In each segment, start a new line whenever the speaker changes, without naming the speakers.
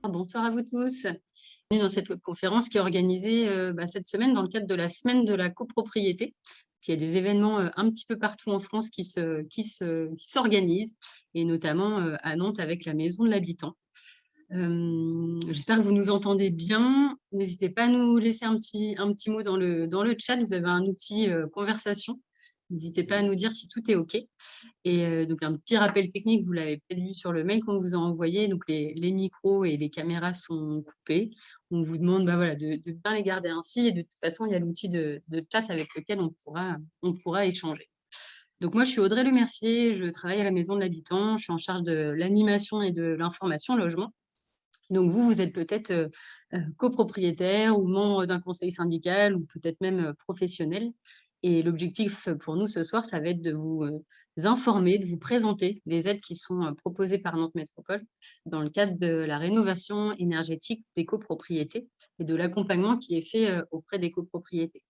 Bonsoir à vous tous. Bienvenue dans cette webconférence qui est organisée cette semaine dans le cadre de la semaine de la copropriété. Il y a des événements un petit peu partout en France qui s'organisent, et notamment à Nantes avec la Maison de l'Habitant. J'espère que vous nous entendez bien. N'hésitez pas à nous laisser un petit mot dans le chat. Vous avez un outil conversation. N'hésitez pas à nous dire si tout est OK. Et donc un petit rappel technique, vous l'avez peut-être vu sur le mail qu'on vous a envoyé, donc les micros et les caméras sont coupés. On vous demande voilà, de bien les garder ainsi, et de toute façon, il y a l'outil de chat avec lequel on pourra échanger. Donc moi, je suis Audrey Lemercier, je travaille à la Maison de l'Habitant, je suis en charge de l'animation et de l'information logement. Donc vous êtes peut-être copropriétaire ou membre d'un conseil syndical, ou peut-être même professionnel. Et l'objectif pour nous ce soir, ça va être de vous informer, de vous présenter les aides qui sont proposées par Nantes Métropole dans le cadre de la rénovation énergétique des copropriétés et de l'accompagnement qui est fait auprès des copropriétés.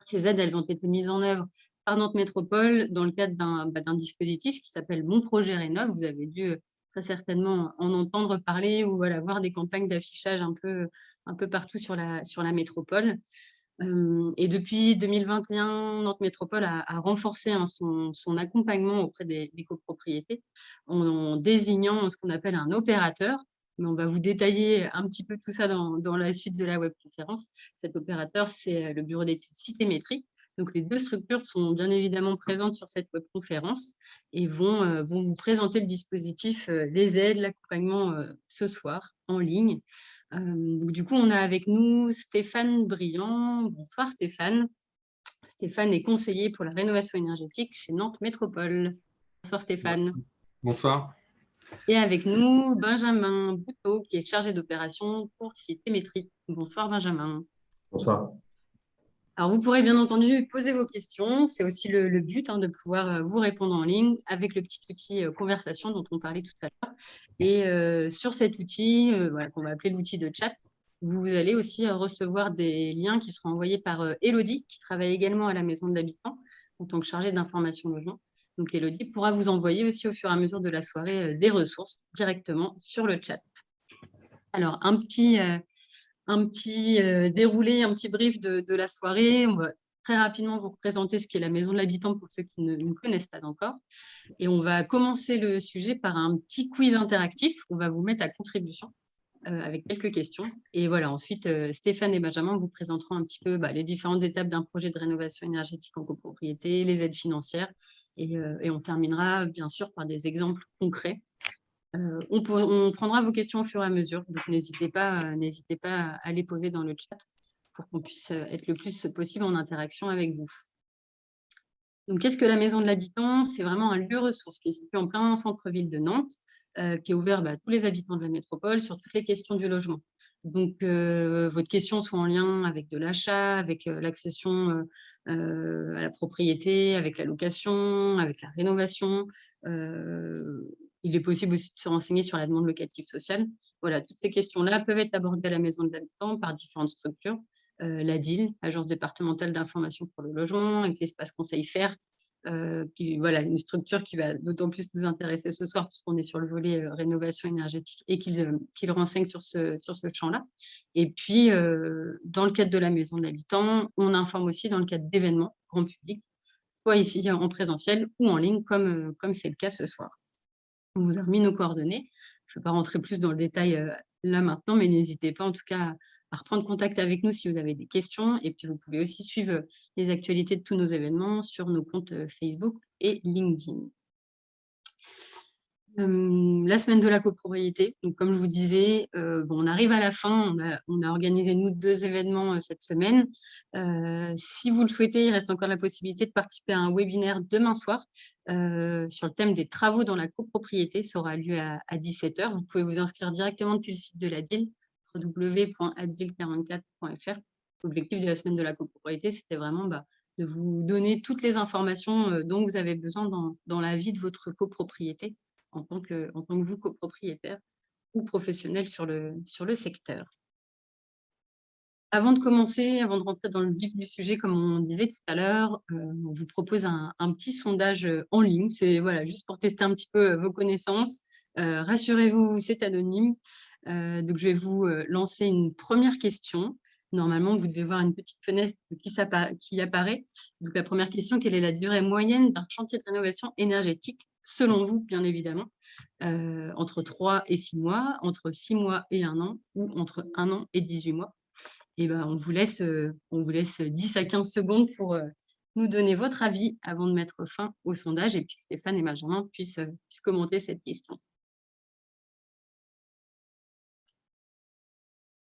Ces aides, elles ont été mises en œuvre par Nantes Métropole dans le cadre d'un dispositif qui s'appelle Mon Projet Rénov'. Vous avez dû très certainement en entendre parler, ou voilà, voir des campagnes d'affichage un peu partout sur la métropole. Et depuis 2021, Nantes Métropole a renforcé son accompagnement auprès des copropriétés en désignant ce qu'on appelle un opérateur. Mais on va vous détailler un petit peu tout ça dans la suite de la webconférence. Cet opérateur, c'est le bureau d'études Citémétrie. Donc, les deux structures sont bien évidemment présentes sur cette webconférence et vont vous présenter le dispositif, les aides, l'accompagnement ce soir en ligne. Donc, du coup, on a avec nous Stéphane Briand. Bonsoir Stéphane. Stéphane est conseiller pour la rénovation énergétique chez Nantes Métropole. Bonsoir Stéphane.
Bonsoir.
Et avec nous, Benjamin Bouteau, qui est chargé d'opération pour Citémétrie. Bonsoir Benjamin.
Bonsoir.
Alors, vous pourrez bien entendu poser vos questions. C'est aussi le but de pouvoir vous répondre en ligne avec le petit outil conversation dont on parlait tout à l'heure. Et sur cet outil, qu'on va appeler l'outil de chat, vous allez aussi recevoir des liens qui seront envoyés par Élodie, qui travaille également à la Maison de l'Habitant en tant que chargée d'information logement. Donc, Élodie pourra vous envoyer aussi au fur et à mesure de la soirée des ressources directement sur le chat. Alors, un petit déroulé, un petit brief de la soirée. On va très rapidement vous présenter ce qu'est la Maison de l'Habitant pour ceux qui ne nous connaissent pas encore. Et on va commencer le sujet par un petit quiz interactif. On va vous mettre à contribution avec quelques questions. Et voilà, ensuite, Stéphane et Benjamin vous présenteront un petit peu les différentes étapes d'un projet de rénovation énergétique en copropriété, les aides financières. Et on terminera bien sûr par des exemples concrets. On prendra vos questions au fur et à mesure, donc n'hésitez pas à les poser dans le chat pour qu'on puisse être le plus possible en interaction avec vous. Donc, qu'est-ce que la Maison de l'Habitant? C'est vraiment un lieu ressource qui est situé en plein centre-ville de Nantes, qui est ouvert à tous les habitants de la métropole sur toutes les questions du logement. Donc, votre question soit en lien avec de l'achat, avec l'accession à la propriété, avec la location, avec la rénovation. Il est possible aussi de se renseigner sur la demande locative sociale. Voilà, toutes ces questions-là peuvent être abordées à la Maison de l'Habitant par différentes structures. La DIL, Agence départementale d'information pour le logement, avec l'espace conseil FAIR, une structure qui va d'autant plus nous intéresser ce soir puisqu'on est sur le volet rénovation énergétique et qu'il renseigne sur ce champ-là. Et puis, dans le cadre de la Maison de l'Habitant, on informe aussi dans le cadre d'événements grand public, soit ici en présentiel ou en ligne, comme c'est le cas ce soir. On vous a remis nos coordonnées. Je ne vais pas rentrer plus dans le détail là maintenant, mais n'hésitez pas en tout cas à reprendre contact avec nous si vous avez des questions. Et puis, vous pouvez aussi suivre les actualités de tous nos événements sur nos comptes Facebook et LinkedIn. La semaine de la copropriété. Donc, comme je vous disais, on arrive à la fin. On a organisé, nous, 2 événements cette semaine. Si vous le souhaitez, il reste encore la possibilité de participer à un webinaire demain soir sur le thème des travaux dans la copropriété. Ça aura lieu à 17 h. Vous pouvez vous inscrire directement depuis le site de la DIL, www.adil44.fr. L'objectif de la semaine de la copropriété, c'était vraiment de vous donner toutes les informations dont vous avez besoin dans la vie de votre copropriété, en tant que vous copropriétaire ou professionnel sur le secteur. Avant de commencer, avant de rentrer dans le vif du sujet, comme on disait tout à l'heure, on vous propose un petit sondage en ligne. C'est voilà, juste pour tester un petit peu vos connaissances. Rassurez-vous, c'est anonyme. Donc, je vais vous lancer une première question. Normalement, vous devez voir une petite fenêtre qui apparaît. Donc, la première question, quelle est la durée moyenne d'un chantier de rénovation énergétique, selon vous, bien évidemment, entre 3 et 6 mois, entre 6 mois et 1 an, ou entre 1 an et 18 mois? Et ben, on vous laisse 10 à 15 secondes pour nous donner votre avis avant de mettre fin au sondage et puis que Stéphane et Benjamin puissent commenter cette question.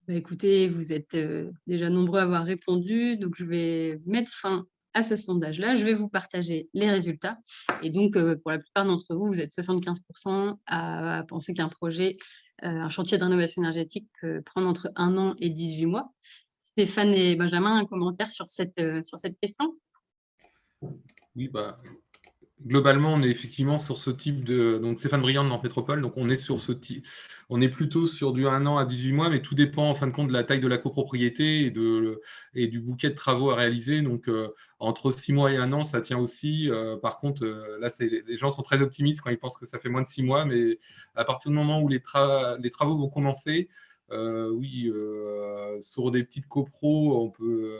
Bah, écoutez, vous êtes déjà nombreux à avoir répondu, donc je vais mettre fin à ce sondage-là. Je vais vous partager les résultats. Et donc, pour la plupart d'entre vous, vous êtes 75% à penser qu'un projet, un chantier de rénovation énergétique peut prendre entre 1 an et 18 mois. Stéphane et Benjamin, un commentaire sur cette question?
Oui, bah, globalement, on est effectivement sur ce type de. Donc, Stéphane Briand de Nantes Métropole, donc on est sur ce type. On est plutôt sur du 1 an à 18 mois, mais tout dépend en fin de compte de la taille de la copropriété et du bouquet de travaux à réaliser. Donc, entre 6 mois et 1 an, ça tient aussi. Par contre, là, les gens sont très optimistes quand ils pensent que ça fait moins de 6 mois, mais à partir du moment où les travaux vont commencer, oui, sur des petites copros, on peut.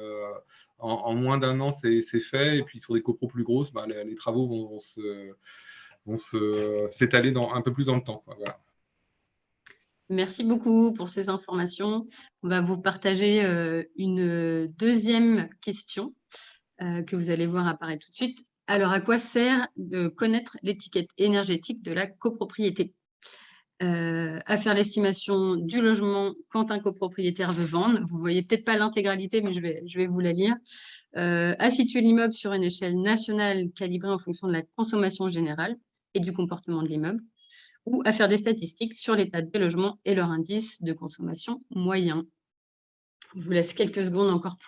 En moins d'1 an, c'est fait. Et puis sur des copros plus grosses, bah, les travaux vont s'étaler un peu plus dans le temps, quoi. Voilà.
Merci beaucoup pour ces informations. On va vous partager une deuxième question que vous allez voir apparaître tout de suite. Alors, à quoi sert de connaître l'étiquette énergétique de la copropriété? À faire l'estimation du logement quand un copropriétaire veut vendre. Vous ne voyez peut-être pas l'intégralité, mais je vais vous la lire. À situer l'immeuble sur une échelle nationale calibrée en fonction de la consommation générale et du comportement de l'immeuble, ou à faire des statistiques sur l'état des logements et leur indice de consommation moyen. Je vous laisse quelques secondes encore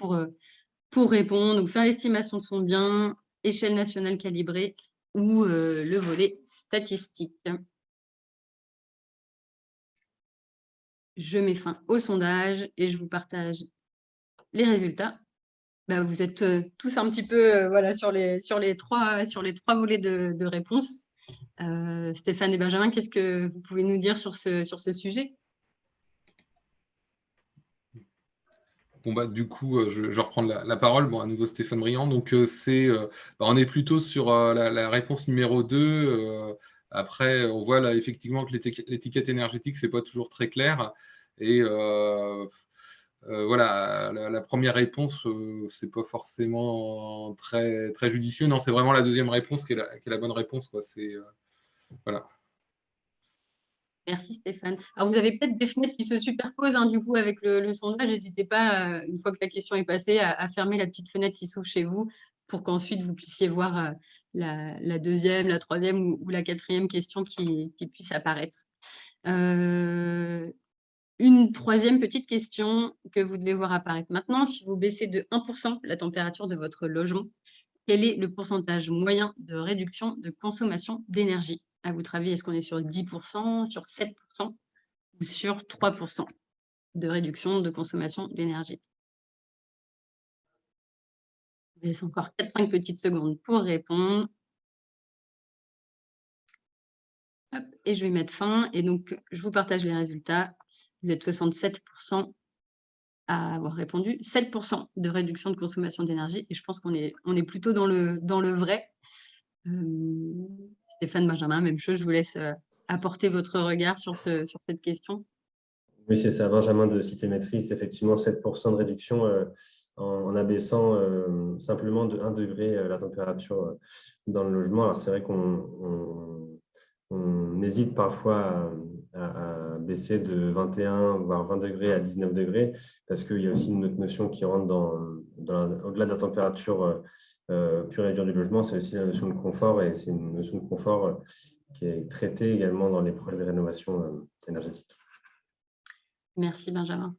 pour répondre. Donc, faire l'estimation de son bien, échelle nationale calibrée ou le volet statistique. Je mets fin au sondage et je vous partage les résultats. Bah, vous êtes tous un petit peu voilà, sur les trois volets de réponse. Stéphane et Benjamin, qu'est-ce que vous pouvez nous dire sur ce sujet?
Bon, bah, du coup, je vais reprendre la parole. Bon, à nouveau, Stéphane Briand. Donc, bah, on est plutôt sur la réponse numéro 2. Après, on voit là effectivement que l'étiquette énergétique, c'est pas toujours très clair. Et voilà, la première réponse, c'est pas forcément très, très judicieux. Non, c'est vraiment la deuxième réponse qui est la bonne réponse, quoi. Voilà.
Merci Stéphane. Alors, vous avez peut-être des fenêtres qui se superposent du coup avec le sondage. N'hésitez pas, une fois que la question est passée, à fermer la petite fenêtre qui s'ouvre chez vous pour qu'ensuite vous puissiez voir la deuxième, la troisième ou la quatrième question qui puisse apparaître. Une troisième petite question que vous devez voir apparaître maintenant. Si vous baissez de 1% la température de votre logement, quel est le pourcentage moyen de réduction de consommation d'énergie? À votre avis, est-ce qu'on est sur 10%, sur 7% ou sur 3% de réduction de consommation d'énergie? Je vous laisse encore 4-5 petites secondes pour répondre. Hop, et je vais mettre fin. Et donc, je vous partage les résultats. Vous êtes 67% à avoir répondu, 7% de réduction de consommation d'énergie. Et je pense qu'on est plutôt dans le vrai. Stéphane, Benjamin, même chose. Je vous laisse apporter votre regard sur cette question.
Oui, c'est ça, Benjamin de Cité Maîtrise, effectivement 7% de réduction en abaissant simplement de 1 degré la température dans le logement. Alors c'est vrai qu'on hésite parfois à baisser de 21 voire 20 degrés à 19 degrés parce qu'il y a aussi une autre notion qui rentre au-delà de la température pure et dure du logement, c'est aussi la notion de confort, et c'est une notion de confort qui est traitée également dans les projets de rénovation énergétique.
Merci Benjamin.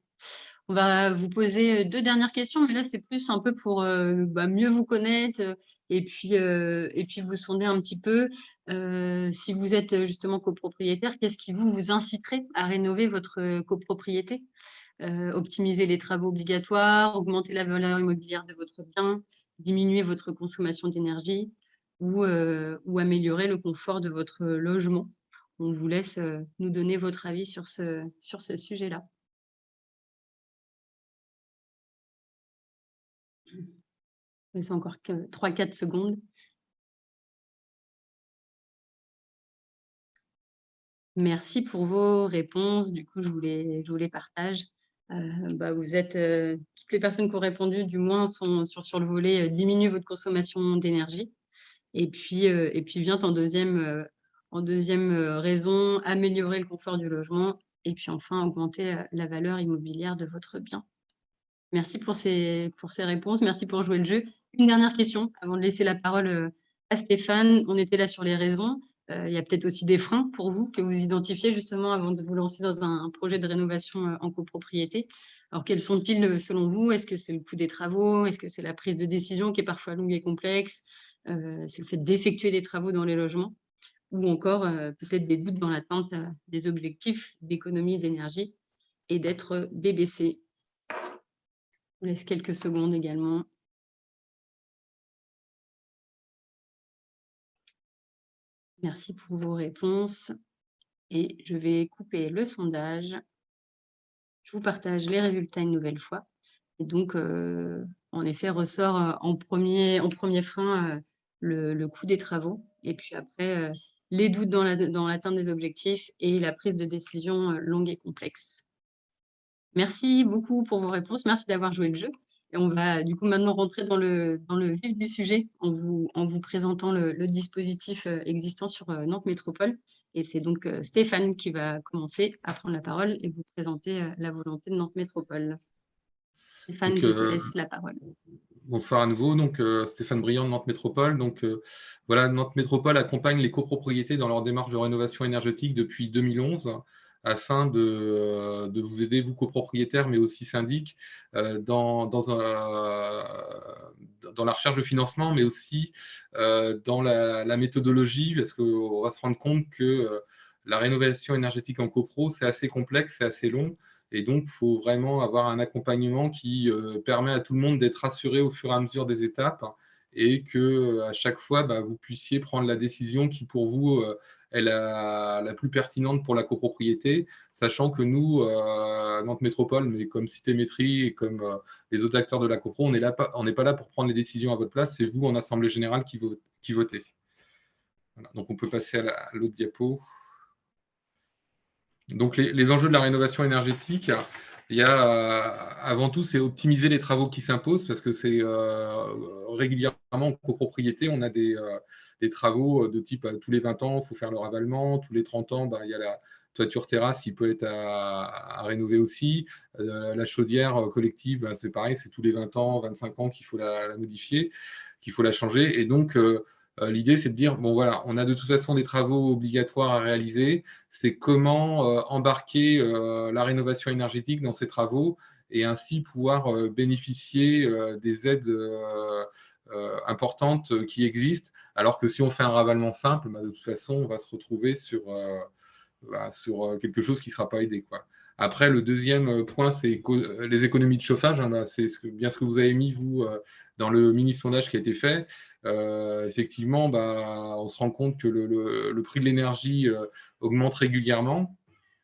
On va vous poser 2 dernières questions, mais là, c'est plus un peu pour mieux vous connaître et puis vous sonder un petit peu. Si vous êtes justement copropriétaire, qu'est-ce qui vous inciterait à rénover votre copropriété? optimiser les travaux obligatoires, augmenter la valeur immobilière de votre bien, diminuer votre consommation d'énergie ou améliorer le confort de votre logement. On vous laisse nous donner votre avis sur ce sujet-là. Je laisse encore 3-4 secondes. Merci pour vos réponses. Du coup, je vous les partage. Vous êtes, toutes les personnes qui ont répondu, du moins, sont sur le volet diminuer votre consommation d'énergie. Et puis vient en deuxième raison, améliorer le confort du logement. Et puis enfin, augmenter la valeur immobilière de votre bien. Merci pour ces réponses. Merci pour jouer le jeu. Une dernière question avant de laisser la parole à Stéphane. On était là sur les raisons. Il y a peut-être aussi des freins pour vous que vous identifiez justement avant de vous lancer dans un projet de rénovation en copropriété. Alors, quels sont-ils selon vous? Est-ce que c'est le coût des travaux? Est-ce que c'est la prise de décision qui est parfois longue et complexe? C'est le fait d'effectuer des travaux dans les logements? Ou encore peut-être des doutes dans l'atteinte des objectifs d'économie d'énergie et d'être BBC? Je vous laisse quelques secondes également. Merci pour vos réponses. Et je vais couper le sondage. Je vous partage les résultats une nouvelle fois. Et donc, en effet, ressort en premier frein le coût des travaux. Et puis après, les doutes dans l'atteinte des objectifs et la prise de décision longue et complexe. Merci beaucoup pour vos réponses. Merci d'avoir joué le jeu. Et on va du coup maintenant rentrer dans le vif du sujet en vous présentant le dispositif existant sur Nantes Métropole. Et c'est donc Stéphane qui va commencer à prendre la parole et vous présenter la volonté de Nantes Métropole. Stéphane, je te laisse la parole.
Bonsoir à nouveau, donc Stéphane Briand de Nantes Métropole. Donc voilà, Nantes Métropole accompagne les copropriétés dans leur démarche de rénovation énergétique depuis 2011 afin de vous aider, vous copropriétaires, mais aussi syndics, dans la recherche de financement, mais aussi dans la méthodologie, parce qu'on va se rendre compte que la rénovation énergétique en copro, c'est assez complexe, c'est assez long. Et donc, il faut vraiment avoir un accompagnement qui permet à tout le monde d'être rassuré au fur et à mesure des étapes et qu'à chaque fois, vous puissiez prendre la décision qui, pour vous, est la plus pertinente pour la copropriété, sachant que nous, Nantes Métropole, mais comme Citémétrie et comme les autres acteurs de la copro, on n'est pas là pour prendre les décisions à votre place, c'est vous, en Assemblée Générale, qui votez. Voilà. Donc, on peut passer à l'autre diapo. Donc, les enjeux de la rénovation énergétique, il y a avant tout, c'est optimiser les travaux qui s'imposent parce que c'est régulièrement en copropriété, on a des travaux de type tous les 20 ans, il faut faire le ravalement, tous les 30 ans, il y a la toiture terrasse qui peut être à rénover aussi. La chaudière collective, c'est pareil, c'est tous les 20 ans, 25 ans qu'il faut la modifier, qu'il faut la changer. Et donc, l'idée, c'est de dire, bon voilà, on a de toute façon des travaux obligatoires à réaliser, c'est comment embarquer la rénovation énergétique dans ces travaux et ainsi pouvoir bénéficier des aides importantes qui existent, alors que si on fait un ravalement simple, de toute façon, on va se retrouver sur quelque chose qui ne sera pas aidé, quoi. Après, le deuxième point, c'est les économies de chauffage. C'est bien ce que vous avez mis, vous, dans le mini-sondage qui a été fait. Effectivement, on se rend compte que le prix de l'énergie augmente régulièrement.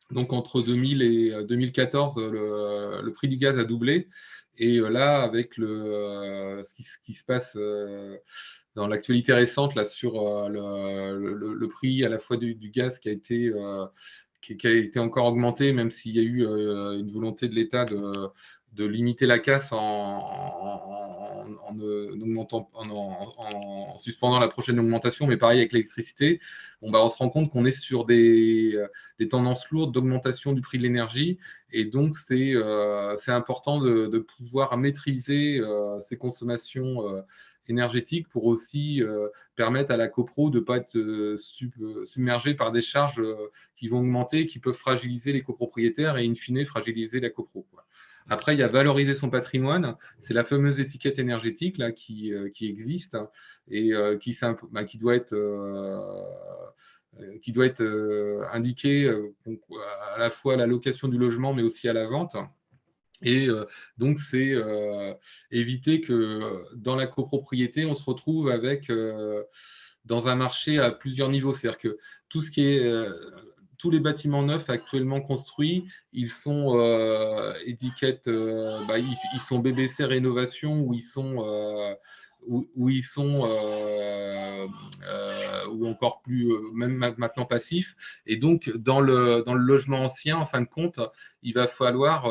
Donc, entre 2000 et 2014, le prix du gaz a doublé. Et là, avec ce qui se passe dans l'actualité récente là, sur le prix à la fois du gaz qui a été encore augmenté, même s'il y a eu une volonté de l'État de limiter la casse en suspendant la prochaine augmentation, mais pareil avec l'électricité, on se rend compte qu'on est sur des tendances lourdes d'augmentation du prix de l'énergie, et donc c'est important de pouvoir maîtriser ces consommations énergétiques pour aussi permettre à la copro de ne pas être submergée par des charges qui vont augmenter, qui peuvent fragiliser les copropriétaires et in fine fragiliser la copro, quoi. Après, il y a valoriser son patrimoine. C'est la fameuse étiquette énergétique là, qui existe et qui doit être indiquée à la fois à la location du logement, mais aussi à la vente. Et donc, c'est éviter que dans la copropriété, on se retrouve avec, dans un marché à plusieurs niveaux. C'est-à-dire que tout ce qui est, tous les bâtiments neufs actuellement construits, ils sont étiquettes, ils sont BBC Rénovation ou ils sont, ou encore plus, même maintenant passifs. Et donc, dans le logement ancien, en fin de compte, il va falloir,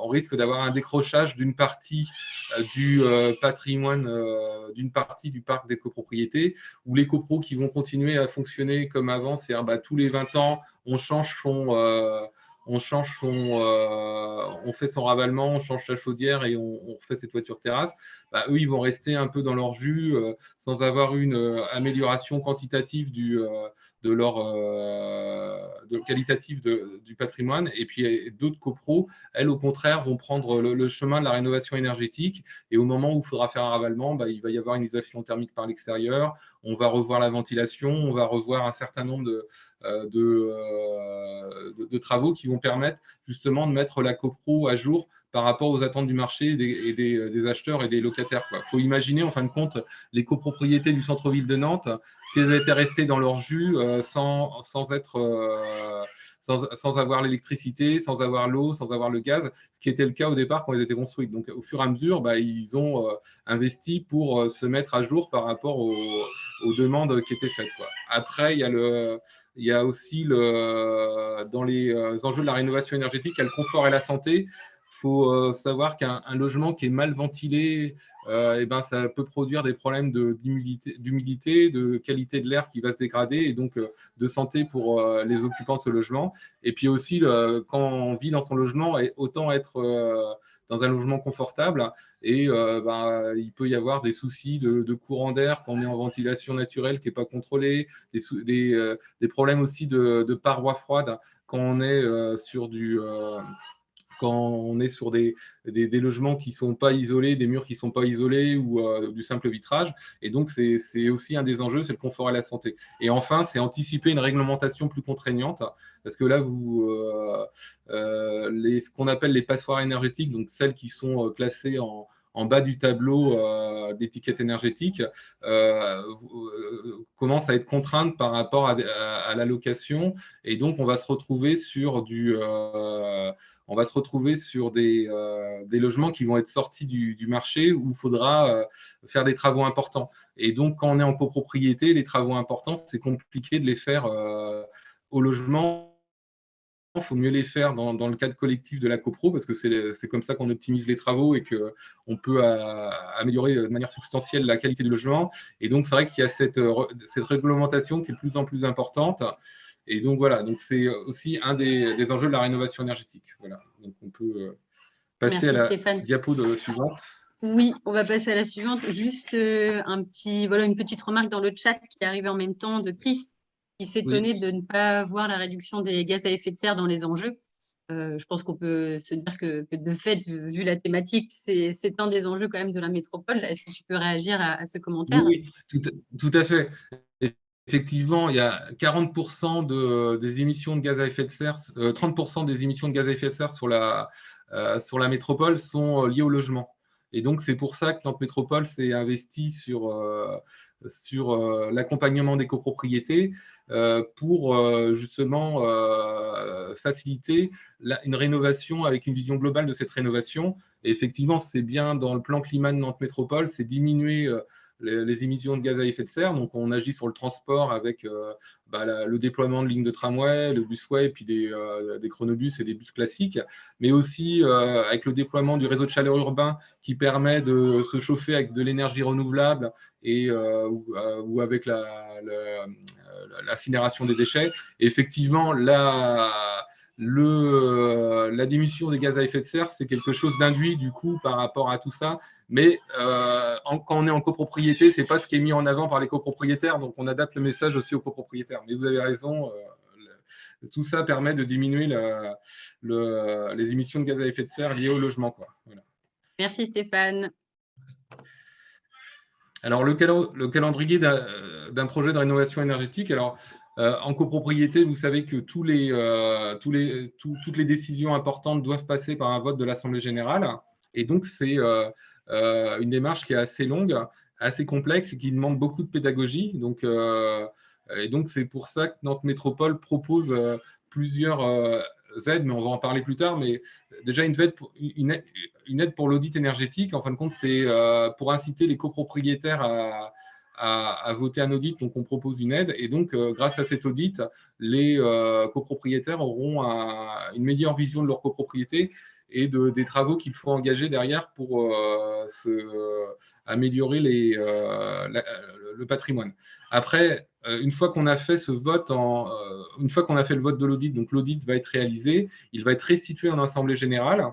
on risque d'avoir un décrochage d'une partie du patrimoine, d'une partie du parc des copropriétés, où les copros qui vont continuer à fonctionner comme avant, c'est-à-dire tous les 20 ans, on change on fait son ravalement, on change sa chaudière et on refait ses toitures terrasses. Eux, ils vont rester un peu dans leur jus, sans avoir une amélioration quantitative qualitative du patrimoine. Et puis d'autres copros, elles, au contraire, vont prendre le chemin de la rénovation énergétique. Et au moment où il faudra faire un ravalement, il va y avoir une isolation thermique par l'extérieur. On va revoir la ventilation, on va revoir un certain nombre de travaux qui vont permettre justement de mettre la copro à jour par rapport aux attentes du marché et des acheteurs et des locataires. Il faut imaginer, en fin de compte, les copropriétés du centre-ville de Nantes, si elles étaient restées dans leur jus sans avoir l'électricité, sans avoir l'eau, sans avoir le gaz, ce qui était le cas au départ quand elles étaient construites. Donc, au fur et à mesure, ils ont investi pour se mettre à jour par rapport aux demandes qui étaient faites. Après, il y a aussi dans les enjeux de la rénovation énergétique, il y a le confort et la santé. Il faut savoir qu'un logement qui est mal ventilé, ça peut produire des problèmes d'humidité, de qualité de l'air qui va se dégrader et donc de santé pour les occupants de ce logement. Et puis aussi, quand on vit dans son logement, autant être dans un logement confortable et il peut y avoir des soucis de courant d'air quand on est en ventilation naturelle qui n'est pas contrôlée, des problèmes aussi de parois froides quand on est sur des logements qui ne sont pas isolés, des murs qui ne sont pas isolés ou du simple vitrage. Et donc, c'est aussi un des enjeux, c'est le confort et la santé. Et enfin, c'est anticiper une réglementation plus contraignante, parce que là, ce qu'on appelle les passoires énergétiques, donc celles qui sont classées en bas du tableau d'étiquette énergétique, commencent à être contraintes par rapport à la location. Et donc, on va se retrouver sur des logements qui vont être sortis du marché où il faudra faire des travaux importants. Et donc, quand on est en copropriété, les travaux importants, c'est compliqué de les faire au logement. Il faut mieux les faire dans le cadre collectif de la copro parce que c'est comme ça qu'on optimise les travaux et qu'on peut améliorer de manière substantielle la qualité du logement. Et donc, c'est vrai qu'il y a cette réglementation qui est de plus en plus importante. Et donc, voilà, donc c'est aussi un des enjeux de la rénovation énergétique. Voilà, donc on peut passer à la diapo suivante.
Oui, on va passer à la suivante. Juste une petite remarque dans le chat qui est arrivée en même temps de Chris, qui s'étonnait de ne pas voir la réduction des gaz à effet de serre dans les enjeux. Je pense qu'on peut se dire que de fait, vu la thématique, c'est un des enjeux quand même de la métropole. Est-ce que tu peux réagir à ce commentaire?
Oui, tout à fait. Effectivement, il y a 40% des émissions de gaz à effet de serre, 30% des émissions de gaz à effet de serre sur la métropole sont liées au logement. Et donc, c'est pour ça que notre métropole s'est investie sur l'accompagnement des copropriétés pour justement faciliter une rénovation avec une vision globale de cette rénovation. Et effectivement, c'est bien dans le plan climat de Nantes Métropole, c'est diminuer les émissions de gaz à effet de serre. Donc, on agit sur le transport avec le déploiement de lignes de tramway, le busway, puis des chronobus et des bus classiques, mais aussi avec le déploiement du réseau de chaleur urbain qui permet de se chauffer avec de l'énergie renouvelable ou avec l'incinération des déchets. Et effectivement, la diminution des gaz à effet de serre, c'est quelque chose d'induit du coup par rapport à tout ça. Mais quand on est en copropriété, ce n'est pas ce qui est mis en avant par les copropriétaires. Donc, on adapte le message aussi aux copropriétaires. Mais vous avez raison, tout ça permet de diminuer les émissions de gaz à effet de serre liées au logement. Voilà.
Merci Stéphane.
Alors, le calendrier d'un projet de rénovation énergétique, alors En copropriété, vous savez que toutes les décisions importantes doivent passer par un vote de l'Assemblée générale. Et donc, c'est une démarche qui est assez longue, assez complexe et qui demande beaucoup de pédagogie. Et donc, c'est pour ça que Nantes Métropole propose plusieurs aides, mais on va en parler plus tard. Mais déjà, une aide pour l'audit énergétique, en fin de compte, c'est pour inciter les copropriétaires à voter un audit. Donc, on propose une aide. Et donc, grâce à cet audit, les copropriétaires auront une meilleure vision de leur copropriété et des travaux qu'il faut engager derrière pour améliorer le patrimoine. Après, une fois qu'on a fait ce vote, une fois qu'on a fait le vote de l'audit, donc l'audit va être réalisé, il va être restitué en assemblée générale.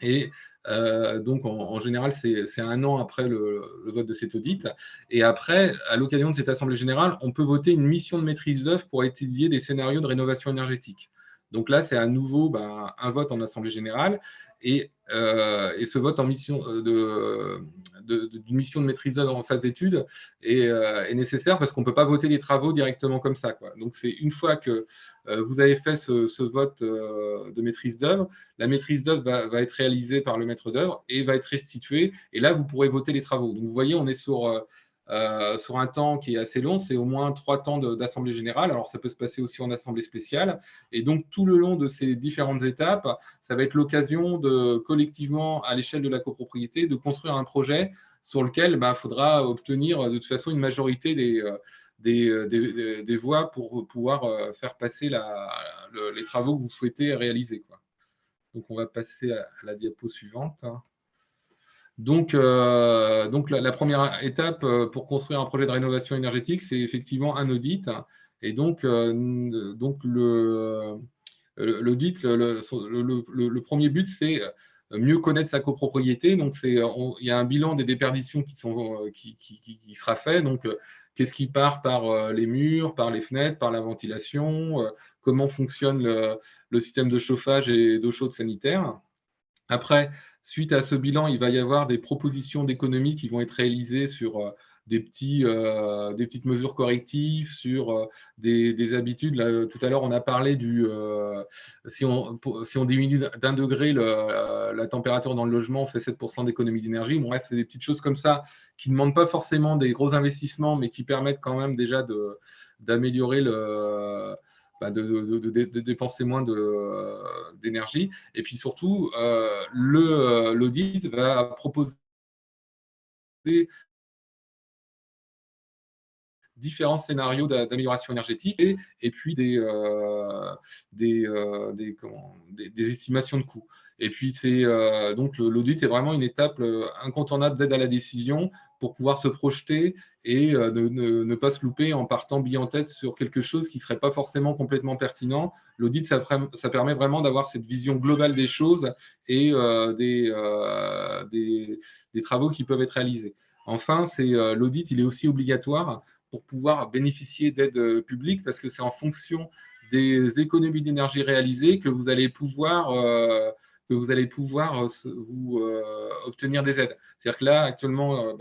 Et donc, en général, c'est 1 an après le vote de cet audit. Et après, à l'occasion de cette assemblée générale, on peut voter une mission de maîtrise d'œuvre pour étudier des scénarios de rénovation énergétique. Donc là, c'est à nouveau un vote en assemblée générale. Et ce vote en mission d'une mission de maîtrise d'œuvre en phase d'étude est nécessaire parce qu'on ne peut pas voter les travaux directement comme ça, quoi. Donc, c'est une fois que vous avez fait ce vote de maîtrise d'œuvre, la maîtrise d'œuvre va être réalisée par le maître d'œuvre et va être restituée. Et là, vous pourrez voter les travaux. Donc, vous voyez, on est sur un temps qui est assez long. C'est au moins 3 temps d'assemblée générale. Alors, ça peut se passer aussi en assemblée spéciale. Et donc, tout le long de ces différentes étapes, ça va être l'occasion de collectivement, à l'échelle de la copropriété, de construire un projet sur lequel il faudra obtenir de toute façon une majorité des voies pour pouvoir faire passer les travaux que vous souhaitez réaliser, quoi. Donc, on va passer à la diapo suivante. Donc la première étape pour construire un projet de rénovation énergétique, c'est effectivement un audit. Et donc l'audit, le premier but, c'est mieux connaître sa copropriété. Donc, il y a un bilan des déperditions qui sera fait. Donc, qu'est-ce qui part par les murs, par les fenêtres, par la ventilation, comment fonctionne le système de chauffage et d'eau chaude sanitaire. Après, suite à ce bilan, il va y avoir des propositions d'économie qui vont être réalisées sur des petites mesures correctives, sur des habitudes. Là, tout à l'heure, on a parlé si on diminue d'1 degré la température dans le logement, on fait 7% d'économie d'énergie. Bon, bref, c'est des petites choses comme ça qui ne demandent pas forcément des gros investissements, mais qui permettent quand même déjà d'améliorer de dépenser moins d'énergie. Et puis surtout, l'audit va proposer différents scénarios d'amélioration énergétique et puis des estimations de coûts. Et puis, donc l'audit est vraiment une étape incontournable d'aide à la décision pour pouvoir se projeter et ne pas se louper en partant bille en tête sur quelque chose qui ne serait pas forcément complètement pertinent. L'audit, ça permet vraiment d'avoir cette vision globale des choses et des travaux qui peuvent être réalisés. Enfin, l'audit, il est aussi obligatoire pour pouvoir bénéficier d'aides publiques parce que c'est en fonction des économies d'énergie réalisées que vous allez pouvoir obtenir des aides. C'est-à-dire que là, actuellement,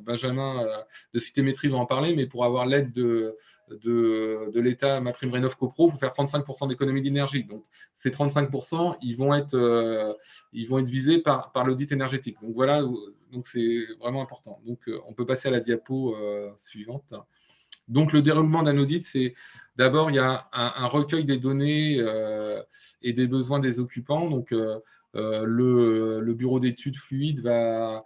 Benjamin de Cité Maîtrise va en parler, mais pour avoir l'aide de l'État, MaPrimeRénov' CoPro, il faut faire 35% d'économie d'énergie. Donc, ces 35%, ils vont être visés par l'audit énergétique. Donc, voilà, donc c'est vraiment important. Donc, on peut passer à la diapo suivante. Donc, le déroulement d'un audit, c'est d'abord, il y a un recueil des données et des besoins des occupants. Donc, le bureau d'études fluides va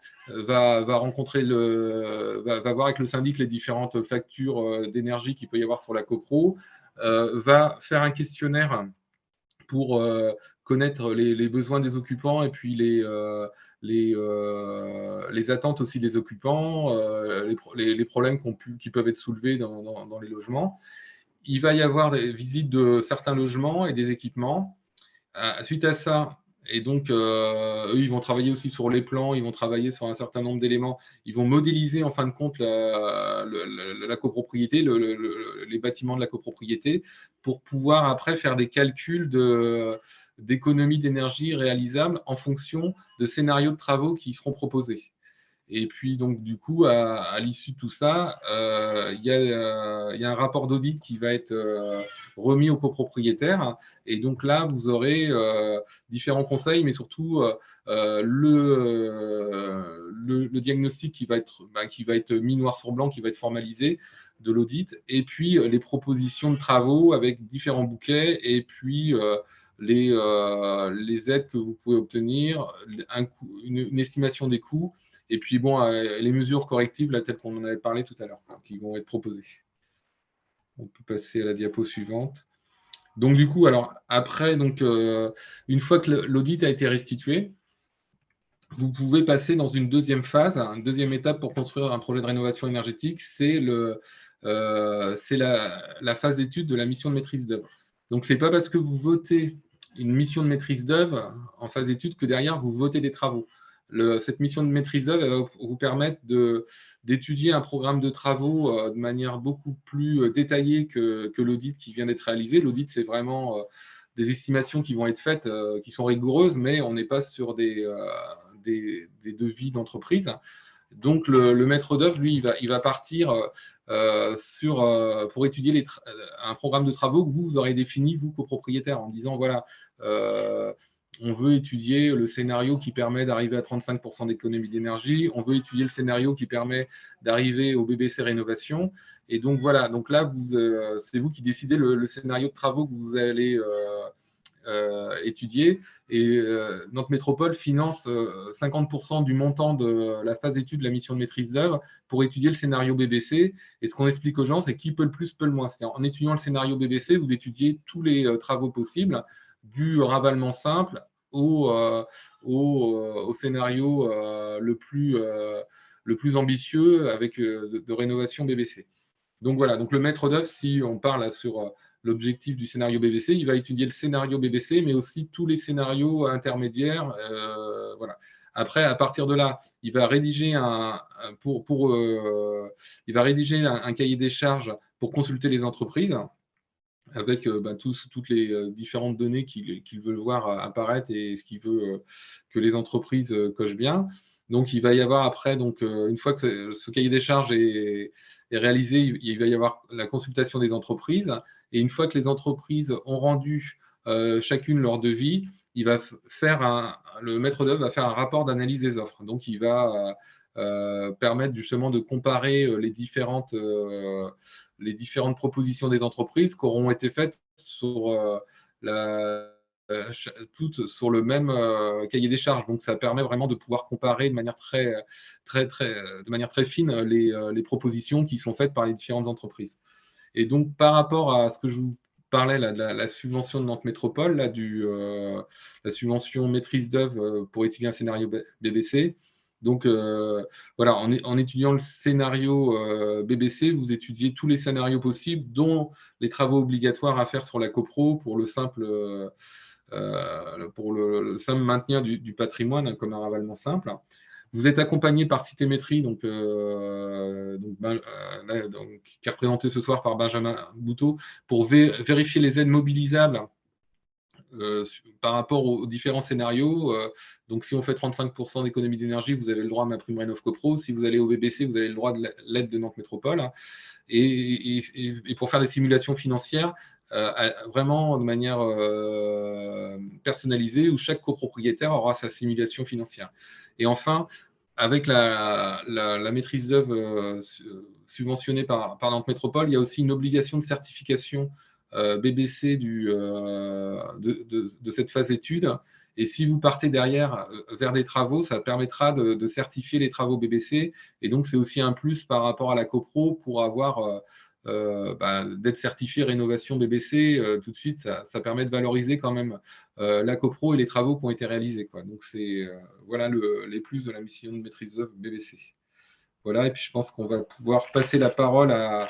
rencontrer va voir avec le syndic les différentes factures d'énergie qu'il peut y avoir sur la copro, va faire un questionnaire pour connaître les besoins des occupants et puis les attentes aussi des occupants, les problèmes qui peuvent être soulevés dans les logements. Il va y avoir des visites de certains logements et des équipements. Suite à ça, et donc eux, ils vont travailler aussi sur les plans, ils vont travailler sur un certain nombre d'éléments, ils vont modéliser en fin de compte la copropriété, les bâtiments de la copropriété, pour pouvoir après faire des calculs d'économie d'énergie réalisables en fonction de scénarios de travaux qui seront proposés. Et puis, donc, du coup, à l'issue de tout ça, il y a un rapport d'audit qui va être remis aux copropriétaires. Et donc là, vous aurez différents conseils, mais surtout le diagnostic qui va être mis noir sur blanc, qui va être formalisé de l'audit, et puis les propositions de travaux avec différents bouquets, et puis les aides que vous pouvez obtenir, une estimation des coûts, et puis bon, les mesures correctives, là, telles qu'on en avait parlé tout à l'heure, qui vont être proposées. On peut passer à la diapo suivante. Donc du coup, alors après, donc, une fois que l'audit a été restitué, vous pouvez passer dans une deuxième phase, une deuxième étape pour construire un projet de rénovation énergétique, c'est la phase d'étude de la mission de maîtrise d'œuvre. Donc, ce n'est pas parce que vous votez une mission de maîtrise d'œuvre en phase d'étude que derrière, vous votez des travaux. Cette mission de maîtrise d'œuvre va vous permettre d'étudier un programme de travaux de manière beaucoup plus détaillée que l'audit qui vient d'être réalisé. L'audit, c'est vraiment des estimations qui vont être faites, qui sont rigoureuses, mais on n'est pas sur des devis d'entreprise. Donc, le maître d'œuvre, lui, il va partir pour étudier un programme de travaux que vous aurez défini, vous, copropriétaire, en disant, voilà, on veut étudier le scénario qui permet d'arriver à 35% d'économie d'énergie, on veut étudier le scénario qui permet d'arriver au BBC rénovation. Et donc, voilà, donc là, c'est vous qui décidez le scénario de travaux que vous allez étudier. Et Nantes Métropole finance 50% du montant de la phase d'étude de la mission de maîtrise d'œuvre pour étudier le scénario BBC. Et ce qu'on explique aux gens, c'est qui peut le plus, peut le moins. C'est-à-dire, en étudiant le scénario BBC, vous étudiez tous les travaux possibles, du ravalement simple au scénario le plus ambitieux avec de rénovation BBC. Donc voilà, donc le maître d'œuvre, si on parle sur l'objectif du scénario BBC, il va étudier le scénario BBC, mais aussi tous les scénarios intermédiaires. Voilà. Après, à partir de là, il va rédiger il va rédiger un cahier des charges pour consulter les entreprises avec toutes les différentes données qu'il veut voir apparaître et ce qu'il veut que les entreprises cochent bien. Donc, il va y avoir après, donc, une fois que ce cahier des charges est réalisé, il va y avoir la consultation des entreprises. Et une fois que les entreprises ont rendu chacune leur devis, le maître d'œuvre va faire un rapport d'analyse des offres. Donc, il va permettre justement de comparer les différentes propositions des entreprises qui auront été faites toutes sur le même cahier des charges. Donc, ça permet vraiment de pouvoir comparer de manière de manière très fine les propositions qui sont faites par les différentes entreprises. Et donc, par rapport à ce que je vous parlais là, de la subvention de Nantes Métropole, là, la subvention maîtrise d'œuvre pour étudier un scénario BBC. Donc, voilà, en étudiant le scénario BBC, vous étudiez tous les scénarios possibles, dont les travaux obligatoires à faire sur la copro pour le simple maintien du patrimoine, comme un ravalement simple. Vous êtes accompagné par Citémétrie, qui est représenté ce soir par Benjamin Bouteau, pour vérifier les aides mobilisables par rapport aux différents scénarios. Donc, si on fait 35% d'économie d'énergie, vous avez le droit à MaPrimeRénov'Copro. Si vous allez au BBC, vous avez le droit de l'aide de Nantes Métropole. Et pour faire des simulations financières, vraiment de manière personnalisée, où chaque copropriétaire aura sa simulation financière. Et enfin, avec la maîtrise d'œuvre subventionnée par Nantes Métropole, il y a aussi une obligation de certification BBC de cette phase d'étude. Et si vous partez derrière vers des travaux, ça permettra de certifier les travaux BBC. Et donc, c'est aussi un plus par rapport à la copro pour avoir d'être certifié rénovation BBC tout de suite. Ça permet de valoriser quand même la copro et les travaux qui ont été réalisés, quoi. Donc, voilà les plus de la mission de maîtrise d'œuvre BBC. Voilà, et puis je pense qu'on va pouvoir passer la parole à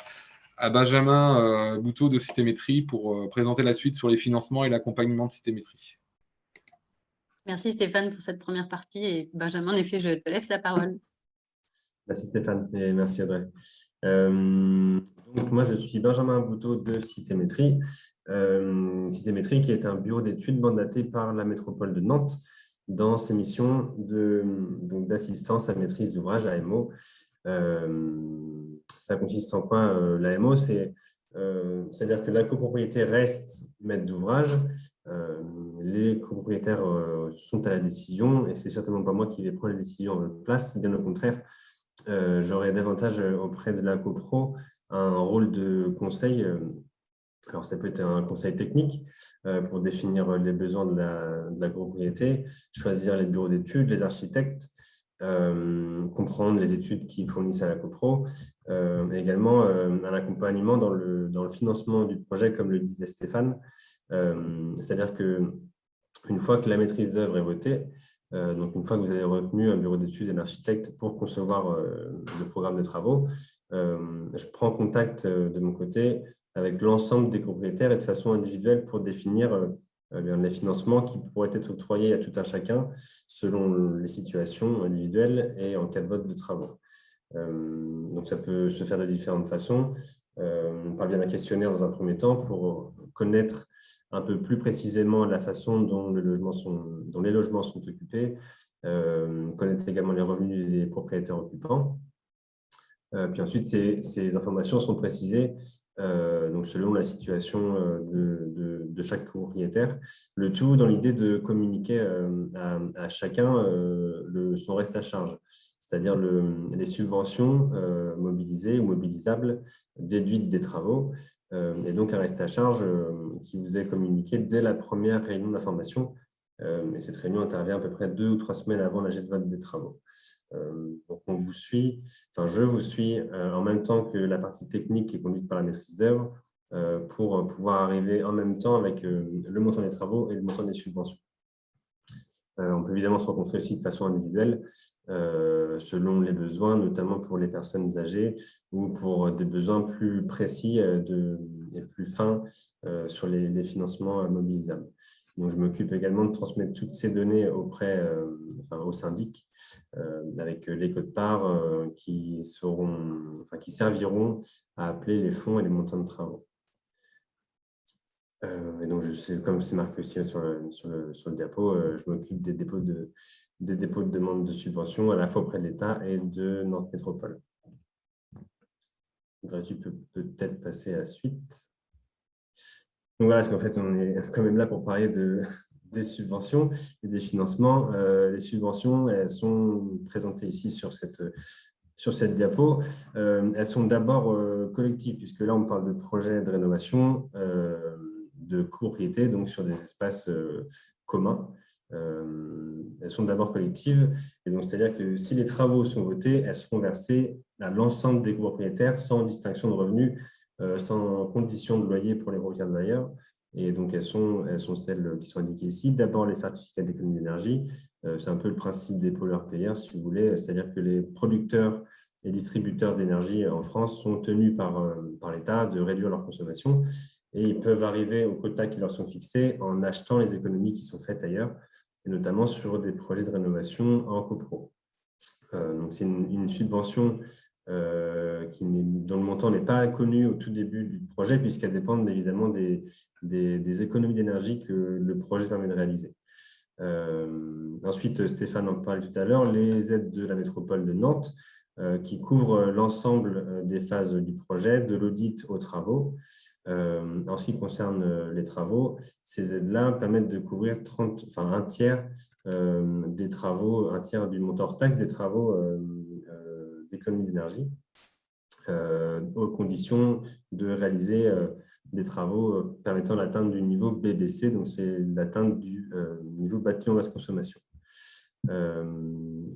Benjamin Bouteau de Citémétrie pour présenter la suite sur les financements et l'accompagnement de Citémétrie.
Merci Stéphane pour cette première partie. Et Benjamin, en effet, je te laisse la parole.
Merci Stéphane et merci Audrey. Donc moi, je suis Benjamin Bouteau de Citémétrie. Citémétrie qui est un bureau d'études mandaté par la métropole de Nantes dans ses missions d'assistance à maîtrise d'ouvrage, AMO. Ça consiste en quoi l'AMO? C'est-à-dire que la copropriété reste maître d'ouvrage, les copropriétaires sont à la décision et c'est certainement pas moi qui vais prendre les décisions en votre place, bien au contraire, j'aurai davantage auprès de la copro un rôle de conseil. Alors, ça peut être un conseil technique pour définir les besoins de la copropriété, choisir les bureaux d'études, les architectes, comprendre les études qui fournissent à la copro, et également un accompagnement dans le financement du projet, comme le disait Stéphane. C'est-à-dire qu'une fois que la maîtrise d'œuvre est votée, donc une fois que vous avez retenu un bureau d'études et un architecte pour concevoir le programme de travaux, je prends contact de mon côté avec l'ensemble des copropriétaires et de façon individuelle pour définir les financements qui pourraient être octroyés à tout un chacun selon les situations individuelles et en cas de vote de travaux. Donc, ça peut se faire de différentes façons. Par via d'un questionnaire dans un premier temps pour connaître un peu plus précisément la façon dont les logements sont occupés, connaître également les revenus des propriétaires occupants. Puis ensuite, ces informations sont précisées donc selon la situation de chaque propriétaire. Le tout dans l'idée de communiquer à chacun son reste à charge, c'est-à-dire les subventions mobilisées ou mobilisables déduites des travaux, et donc un reste à charge qui vous est communiqué dès la première réunion d'information. Et cette réunion intervient à peu près 2 ou 3 semaines avant la jet de vote des travaux. Donc, je vous suis en même temps que la partie technique qui est conduite par la maîtrise d'œuvre pour pouvoir arriver en même temps avec le montant des travaux et le montant des subventions. On peut évidemment se rencontrer aussi de façon individuelle selon les besoins, notamment pour les personnes âgées ou pour des besoins plus précis et plus fins sur les financements mobilisables. Donc, je m'occupe également de transmettre toutes ces données au syndic avec les quotes-parts qui serviront à appeler les fonds et les montants de travaux. Et donc, comme c'est marqué aussi sur le diapo, je m'occupe des dépôts de demandes de subventions à la fois auprès de l'État et de Nantes Métropole. Tu peux peut-être passer à la suite. Donc voilà, parce qu'en fait, on est quand même là pour parler des subventions et des financements. Les subventions, elles sont présentées ici sur cette diapo. Elles sont d'abord collectives, puisque là, on parle de projets de rénovation de copropriété, donc sur des espaces communs. Elles sont d'abord collectives, et donc c'est-à-dire que si les travaux sont votés, elles seront versées à l'ensemble des copropriétaires sans distinction de revenus, sans condition de loyer pour les propriétaires bailleurs. Et donc, elles sont celles qui sont indiquées ici. D'abord, les certificats d'économie d'énergie. C'est un peu le principe des pollueurs-payeurs, si vous voulez. C'est-à-dire que les producteurs et distributeurs d'énergie en France sont tenus par l'État de réduire leur consommation et ils peuvent arriver aux quotas qui leur sont fixés en achetant les économies qui sont faites ailleurs, et notamment sur des projets de rénovation en copro. Donc, c'est une subvention dont le montant n'est pas connu au tout début du projet, puisqu'elle dépend évidemment des économies d'énergie que le projet permet de réaliser. Ensuite, Stéphane en parlait tout à l'heure, les aides de la métropole de Nantes, qui couvrent l'ensemble des phases du projet, de l'audit aux travaux. En ce qui concerne les travaux, ces aides-là permettent de couvrir un tiers des travaux, un tiers du montant hors taxe des travaux d'économie d'énergie, aux conditions de réaliser des travaux permettant l'atteinte du niveau BBC, donc c'est l'atteinte du niveau bâtiment basse consommation.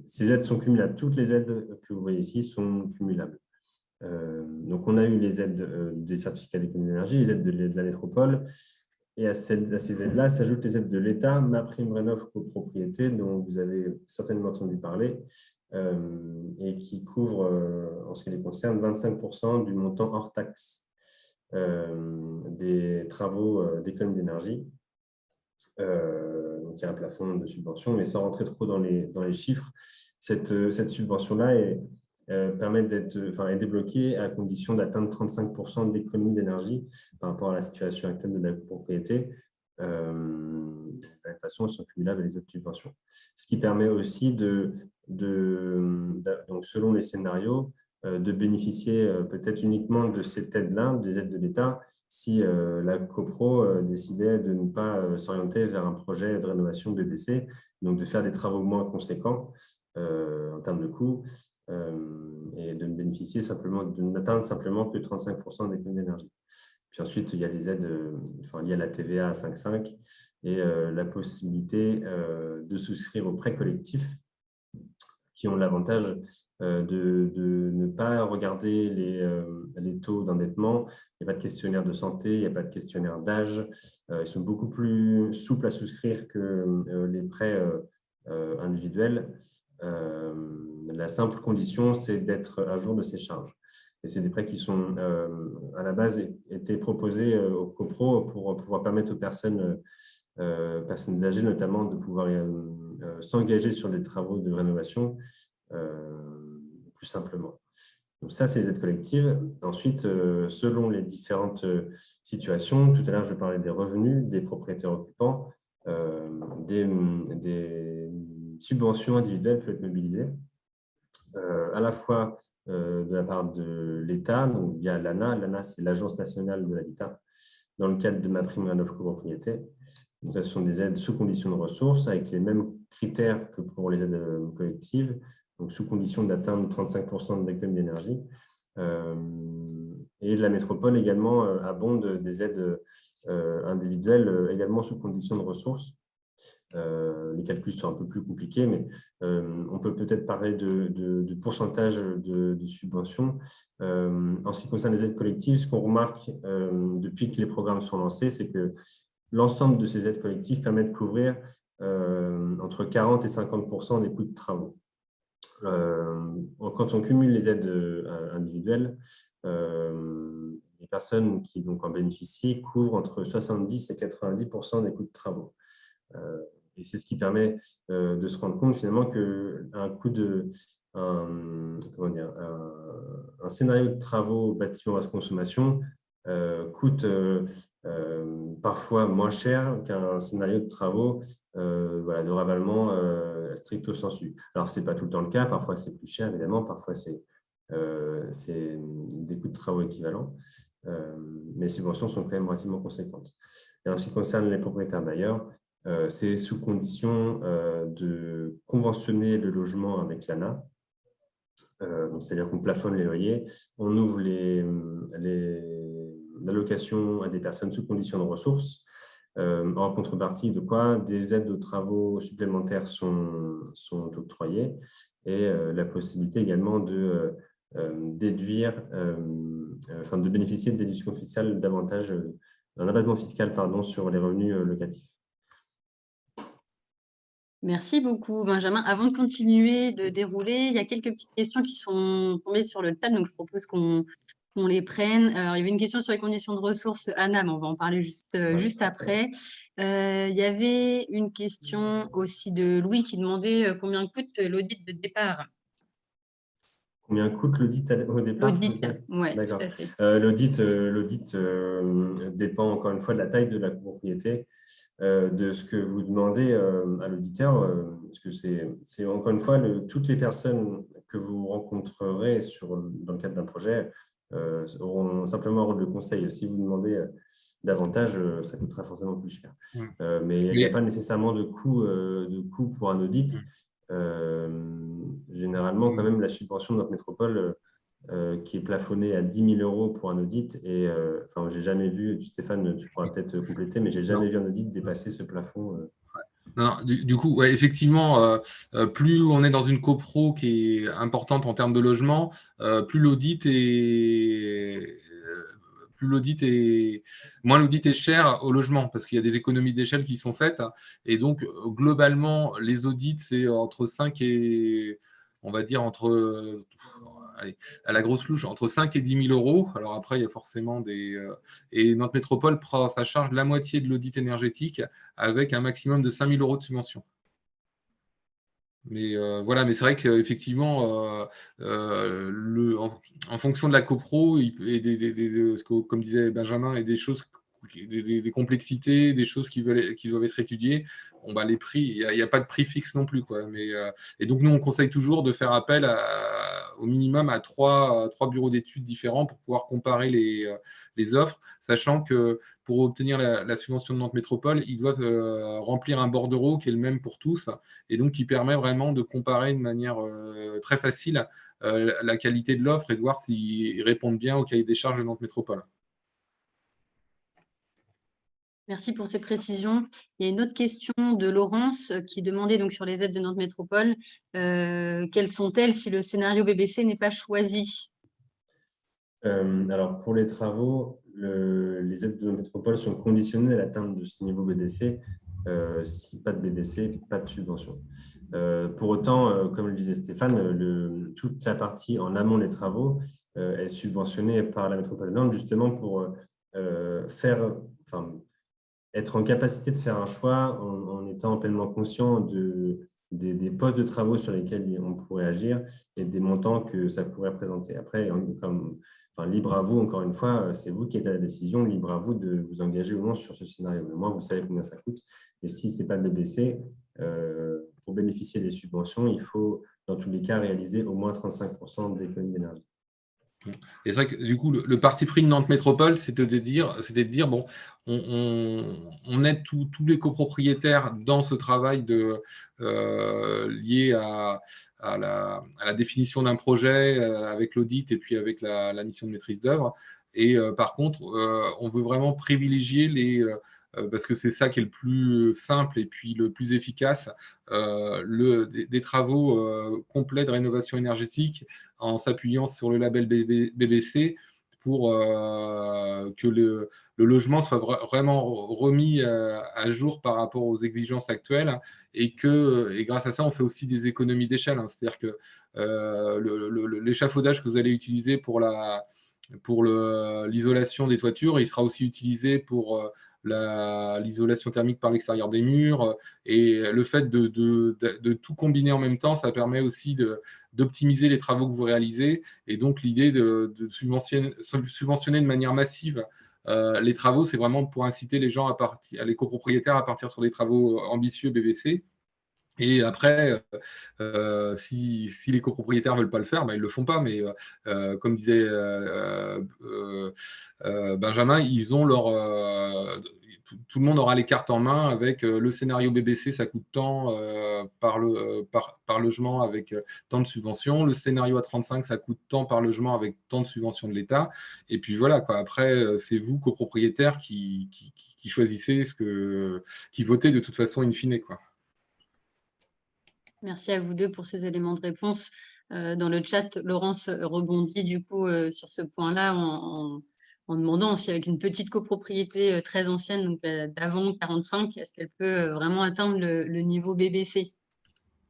Ces aides sont cumulables. Toutes les aides que vous voyez ici sont cumulables. Donc, on a eu les aides des certificats d'économie d'énergie, les aides de la métropole, et à ces aides-là s'ajoutent les aides de l'État, MaPrimeRénov' copropriété, dont vous avez certainement entendu parler, et qui couvrent, en ce qui les concerne, 25% du montant hors taxe des travaux d'économie d'énergie. Donc, il y a un plafond de subvention, mais sans rentrer trop dans les chiffres, cette subvention-là est débloquée à condition d'atteindre 35% d'économie d'énergie par rapport à la situation actuelle de la propriété. même façon, elles sont cumulables avec les autres subventions. Ce qui permet aussi donc selon les scénarios, de bénéficier peut-être uniquement de cette aide-là, des aides de l'État, si la copro décidait de ne pas s'orienter vers un projet de rénovation BBC, donc de faire des travaux moins conséquents en termes de coûts, et de ne bénéficier simplement, de n'atteindre simplement que 35% d'économie d'énergie. Puis ensuite, il y a les aides liées à la TVA à 5,5 et la possibilité de souscrire aux prêts collectifs qui ont l'avantage de ne pas regarder les taux d'endettement. Il n'y a pas de questionnaire de santé, il n'y a pas de questionnaire d'âge. Ils sont beaucoup plus souples à souscrire que les prêts individuels. La simple condition, c'est d'être à jour de ses charges. Et c'est des prêts qui sont, à la base, étaient proposés aux copros pour pouvoir permettre aux personnes âgées, notamment, de pouvoir s'engager sur des travaux de rénovation plus simplement. Donc ça, c'est les aides collectives. Ensuite, selon les différentes situations, tout à l'heure, je parlais des revenus des propriétaires occupants, des subventions individuelles peuvent être mobilisées, à la fois de la part de l'État, donc via l'ANA. L'ANA, c'est l'Agence nationale de l'habitat, dans le cadre de MaPrimeRénov' copropriété. Donc, ce sont des aides sous condition de ressources, avec les mêmes critères que pour les aides collectives, donc sous condition d'atteindre 35% d'économie d'énergie. Et la métropole également abonde des aides individuelles, également sous condition de ressources. Les calculs sont un peu plus compliqués, mais on peut peut-être parler de pourcentage de subventions. En ce qui concerne les aides collectives, ce qu'on remarque depuis que les programmes sont lancés, c'est que l'ensemble de ces aides collectives permet de couvrir entre 40 et 50% des coûts de travaux. Quand on cumule les aides individuelles, les personnes qui donc en bénéficient couvrent entre 70 et 90% des coûts de travaux. Et c'est ce qui permet de se rendre compte finalement qu'un scénario de travaux bâtiment basse consommation coûte parfois moins cher qu'un scénario de travaux de ravalement stricto sensu. Alors, ce n'est pas tout le temps le cas, parfois c'est plus cher évidemment, parfois c'est des coûts de travaux équivalents, mais les subventions sont quand même relativement conséquentes. Et en ce qui concerne les propriétaires bailleurs, c'est sous condition de conventionner le logement avec l'ANA, c'est-à-dire qu'on plafonne les loyers, on ouvre l'allocation à des personnes sous condition de ressources, en contrepartie de quoi des aides aux travaux supplémentaires sont octroyées et la possibilité également de bénéficier de déduction fiscale davantage, un abattement fiscal sur les revenus locatifs.
Merci beaucoup, Benjamin. Avant de continuer de dérouler, il y a quelques petites questions qui sont tombées sur le chat, donc je propose qu'on les prenne. Alors, il y avait une question sur les conditions de ressources, Anna, mais on va en parler juste après. Il y avait une question aussi de Louis qui demandait combien coûte l'audit de départ.
Combien coûte l'audit au départ?
L'audit, oui, tout à fait.
L'audit dépend encore une fois de la taille de la copropriété, de ce que vous demandez à l'auditeur, parce que c'est encore une fois toutes les personnes que vous rencontrerez dans le cadre d'un projet auront simplement un rôle de conseil. Si vous demandez davantage, ça coûtera forcément plus cher. Mais il n'y a pas nécessairement de coût pour un audit. Généralement, quand même, la subvention de notre métropole qui est plafonnée à 10 000 € pour un audit, et j'ai jamais vu, Stéphane, tu pourras peut-être compléter, mais j'ai jamais vu un audit dépasser ce plafond.
Non, du coup, ouais, effectivement, plus on est dans une copro qui est importante en termes de logement, moins l'audit est cher au logement, parce qu'il y a des économies d'échelle qui sont faites. Et donc, globalement, les audits, c'est entre 5 et, on va dire, à la grosse louche, entre 5 et 10 000 €. Alors après, il y a forcément et notre métropole prend à sa charge la moitié de l'audit énergétique avec un maximum de 5 000 € de subvention. Mais voilà, mais c'est vrai qu'effectivement, en fonction de la copro, et comme disait Benjamin, et des choses des complexités, des choses qui doivent être étudiées, bon, bah, les prix, il n'y a pas de prix fixe non plus, quoi. Et donc, nous, on conseille toujours de faire appel au minimum à trois bureaux d'études différents pour pouvoir comparer les offres, sachant que pour obtenir la subvention de Nantes Métropole, ils doivent remplir un bordereau qui est le même pour tous, et donc qui permet vraiment de comparer de manière très facile la qualité de l'offre et de voir s'ils répondent bien au cahier des charges de Nantes Métropole.
Merci pour ces précisions. Il y a une autre question de Laurence qui demandait donc sur les aides de Nantes Métropole, quelles sont-elles si le scénario BBC n'est pas choisi?
Alors, pour les travaux, les aides de Nantes Métropole sont conditionnées à l'atteinte de ce niveau BBC. Si pas de BBC, pas de subvention. Pour autant, comme le disait Stéphane, toute la partie en amont des travaux est subventionnée par la métropole de Nantes justement pour être en capacité de faire un choix en étant pleinement conscient des postes de travaux sur lesquels on pourrait agir et des montants que ça pourrait représenter. Après, libre à vous, encore une fois, c'est vous qui êtes à la décision, libre à vous de vous engager ou non sur ce scénario. Mais moi, vous savez combien ça coûte. Et si ce n'est pas de BBC, pour bénéficier des subventions, il faut, dans tous les cas, réaliser au moins 35% d'économie d'énergie.
Et c'est vrai que du coup, le parti pris de Nantes Métropole, c'était de dire bon, on aide tous les copropriétaires dans ce travail lié à la définition d'un projet avec l'audit et puis avec la mission de maîtrise d'œuvre. Et par contre, on veut vraiment privilégier parce que c'est ça qui est le plus simple et puis le plus efficace, des travaux complets de rénovation énergétique en s'appuyant sur le label BBC pour que le logement soit vraiment remis à jour par rapport aux exigences actuelles et grâce à ça, on fait aussi des économies d'échelle. C'est-à-dire que l'échafaudage que vous allez utiliser pour l'isolation des toitures, il sera aussi utilisé pour l'isolation thermique par l'extérieur des murs. Et le fait de tout combiner en même temps, ça permet aussi d'optimiser les travaux que vous réalisez. Et donc, l'idée de subventionner de manière massive les travaux, c'est vraiment pour inciter les gens, les copropriétaires à partir sur des travaux ambitieux BBC. Et après, si les copropriétaires ne veulent pas le faire, ben, ils ne le font pas. Mais comme disait Benjamin, ils ont tout le monde aura les cartes en main avec le scénario BBC, ça coûte tant par logement avec tant de subventions. Le scénario A35, ça coûte tant par logement avec tant de subventions de l'État. Et puis voilà, quoi. Après, c'est vous, copropriétaires, qui choisissez qui votez de toute façon in fine, quoi.
Merci à vous deux pour ces éléments de réponse. Dans le chat, Laurence rebondit du coup sur ce point-là en demandant si avec une petite copropriété très ancienne, donc d'avant 45, est-ce qu'elle peut vraiment atteindre le niveau BBC?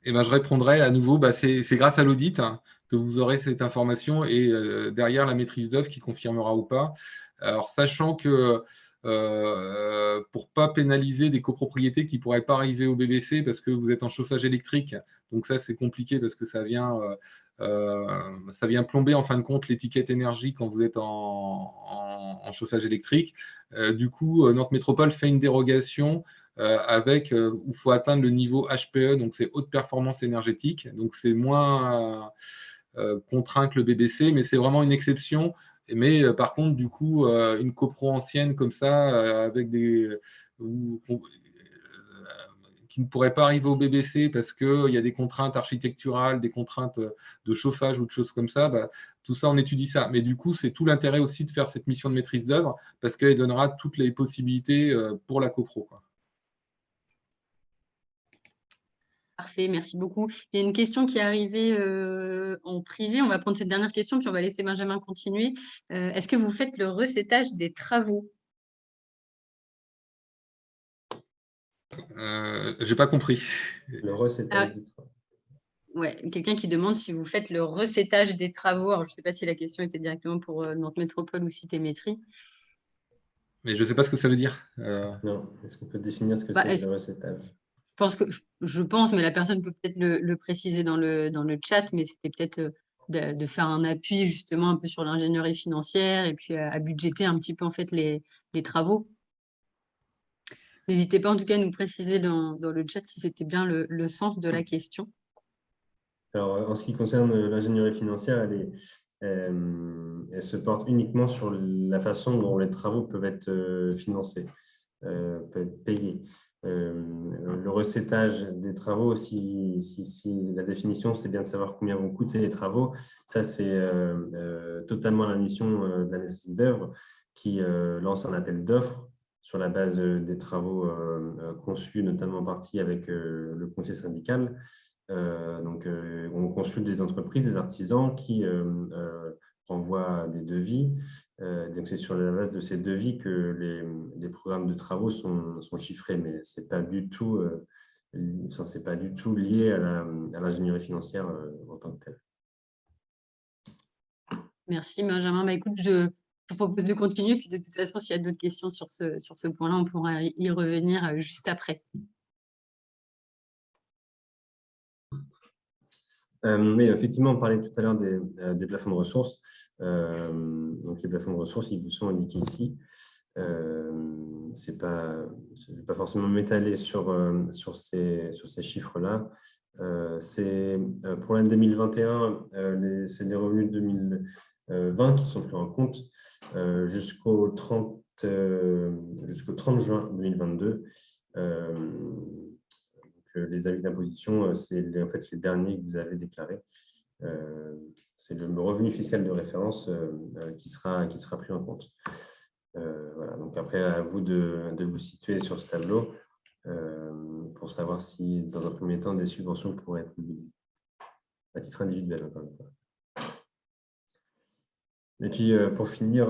Eh ben, je répondrai à nouveau, c'est grâce à l'audit que vous aurez cette information et derrière la maîtrise d'œuvre qui confirmera ou pas. Alors, sachant que pour ne pas pénaliser des copropriétés qui ne pourraient pas arriver au BBC parce que vous êtes en chauffage électrique, donc ça c'est compliqué parce que ça vient plomber en fin de compte l'étiquette énergie quand vous êtes en chauffage électrique. Du coup, Nantes Métropole fait une dérogation où il faut atteindre le niveau HPE, donc c'est haute performance énergétique, donc c'est moins contraint que le BBC, mais c'est vraiment une exception. Mais par contre, du coup, une copro ancienne comme ça, avec qui ne pourrait pas arriver au BBC parce qu'il y a des contraintes architecturales, des contraintes de chauffage ou de choses comme ça, tout ça, on étudie ça. Mais du coup, c'est tout l'intérêt aussi de faire cette mission de maîtrise d'œuvre parce qu'elle donnera toutes les possibilités pour la copro, quoi.
Parfait, merci beaucoup. Il y a une question qui est arrivée en privé. On va prendre cette dernière question, puis on va laisser Benjamin continuer. Est-ce que vous faites le recettage des travaux?
J'ai pas compris.
Le recettage des travaux.
Ouais, quelqu'un qui demande si vous faites le recettage des travaux. Alors, je ne sais pas si la question était directement pour Nantes Métropole ou Cité Métrie.
Mais je ne sais pas ce que ça veut dire.
Non, est-ce qu'on peut définir ce que c'est le recettage?
Je pense, mais la personne peut peut-être le préciser dans le chat, mais c'était peut-être de faire un appui justement un peu sur l'ingénierie financière et puis à budgéter un petit peu en fait les travaux. N'hésitez pas en tout cas à nous préciser dans le chat si c'était bien le sens de la question.
Alors, en ce qui concerne l'ingénierie financière, elle se porte uniquement sur la façon dont les travaux peuvent être financés, peuvent être payés. Le recettage des travaux, si la définition, c'est bien de savoir combien vont coûter les travaux, ça, c'est totalement la mission de la maîtrise d'œuvre qui lance un appel d'offres sur la base des travaux conçus, notamment en partie avec le conseil syndical. On consulte des entreprises, des artisans qui renvoient des devis. Donc, c'est sur la base de ces devis que les programmes de travaux sont chiffrés, mais ce n'est pas du tout, lié à l'ingénierie financière en tant que telle.
Merci Benjamin. Écoute, je te propose de continuer, puis de toute façon, s'il y a d'autres questions sur ce point-là, on pourra y revenir juste après.
Oui, effectivement, on parlait tout à l'heure des plafonds de ressources. Donc, les plafonds de ressources, ils vous sont indiqués ici. Je ne vais pas forcément m'étaler sur ces chiffres-là. Pour l'année 2021, c'est les revenus de 2020 qui sont pris en compte jusqu'au 30 juin 2022. Les avis d'imposition, c'est en fait les derniers que vous avez déclarés. C'est le revenu fiscal de référence qui sera pris en compte. Voilà. Donc après, à vous de vous situer sur ce tableau pour savoir si, dans un premier temps, des subventions pourraient être mobilisées à titre individuel, encore une fois. Et puis, pour finir,